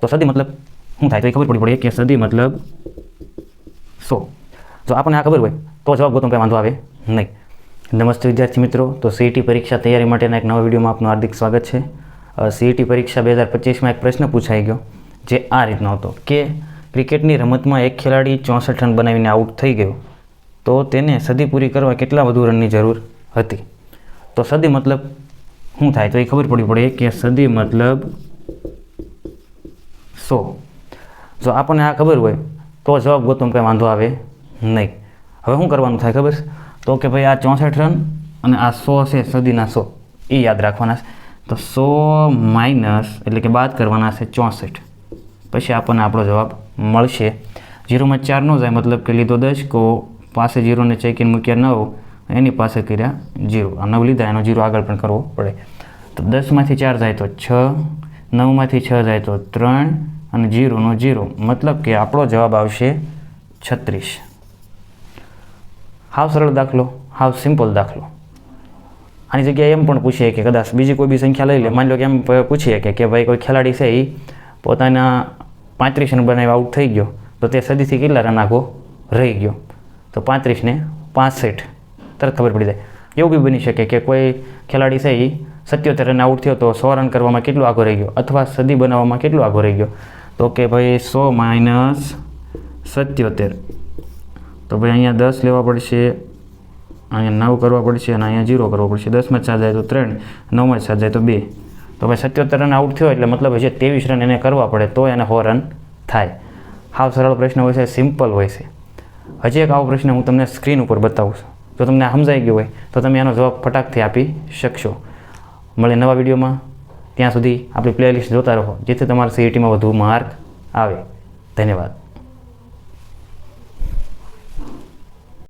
તો સદી મતલબ શું થાય તો એ ખબર પડી પડે કે સદી મતલબ 100. જો આપણને આ ખબર હોય તો જવાબ ગોતવામાં કંઈ વાંધો આવે નહીં. નમસ્તે વિદ્યાર્થી મિત્રો, તો સીઈટી પરીક્ષા તૈયારી માટેના એક નવા વિડીયોમાં આપનું હાર્દિક સ્વાગત છે. સીઈટી પરીક્ષા 2025માં એક પ્રશ્ન પૂછાઈ ગયો જે આ રીતનો હતો કે ક્રિકેટની રમતમાં એક ખેલાડી 64 રન બનાવીને આઉટ થઈ ગયો તો તેને સદી પૂરી કરવા કેટલા વધુ રનની જરૂર હતી. તો સદી મતલબ શું થાય તો એ ખબર પડવી પડે કે સદી મતલબ 100. જો આપણને આ ખબર હોય તો જવાબ ગોતવામાં કંઈ વાંધો આવે નહીં. હવે શું કરવાનું થાય ખબર છે? તો કે ભાઈ આ 64 રન અને આ 100 છે, સદીના 100 એ યાદ રાખવાના છે. તો 100 માઇનસ એટલે કે બાદ કરવાના છે 64, પછી આપણને આપણો જવાબ મળશે. 0માં 4 ન જાય મતલબ કે લીધો 10, કો પાસે 0ને ચેકીને મૂક્યા 9, એની પાસે કર્યા 0. આ 9 લીધા, એનો 0 આગળ પણ કરવો પડે. તો 10માંથી 4 જાય તો 6, 9માંથી 6 જાય તો 3 અને 0નો 0 મતલબ કે આપણો જવાબ આવશે 36. હાવ સરળ દાખલો, હાવ સિમ્પલ દાખલો. આની જગ્યાએ એમ પણ પૂછીએ કે કદાચ બીજી કોઈ બી સંખ્યા લઈ લે. માની લો કે એમ પૂછીએ કે ભાઈ કોઈ ખેલાડી છે એ પોતાના 35 રન બનાવી આઉટ થઈ ગયો તો તે સદીથી કેટલા રન આગો રહી ગયો? તો 35 ને 65 તરત ખબર પડી જાય. એવું બી બની શકે કે કોઈ ખેલાડી છે એ 77 રન આઉટ થયો તો 100 રન કરવામાં કેટલો આગો રહી ગયો, અથવા સદી બનાવવામાં કેટલો આગો રહી ગયો? તો કે ભાઈ 100 માઇનસ 77. તો ભાઈ અહીંયા 10 લેવા પડશે, અહીંયા 9 કરવા પડશે અને અહીંયા 0 કરવો પડશે. 10માં 4 જાય તો 3, 9માં 4 જાય તો 2. તો ભાઈ 77 રન આઉટ થયો એટલે મતલબ હજી 23 રન એને કરવા પડે તો એને 100 રન થાય. હાવ સરળ પ્રશ્ન હોય છે, સિમ્પલ હોય છે. હજી એક આવો પ્રશ્ન હું તમને સ્ક્રીન ઉપર બતાવું છું. જો તમને સમજાઈ ગયો હોય તો તમે એનો જવાબ ફટાકથી આપી શકશો. મળે નવા વિડીયોમાં, ત્યાં સુધી આપણી પ્લેલિસ્ટ જોતા રહો જેથી તમારા સીઈટીમાં વધુ માર્ક આવે. ધન્યવાદ.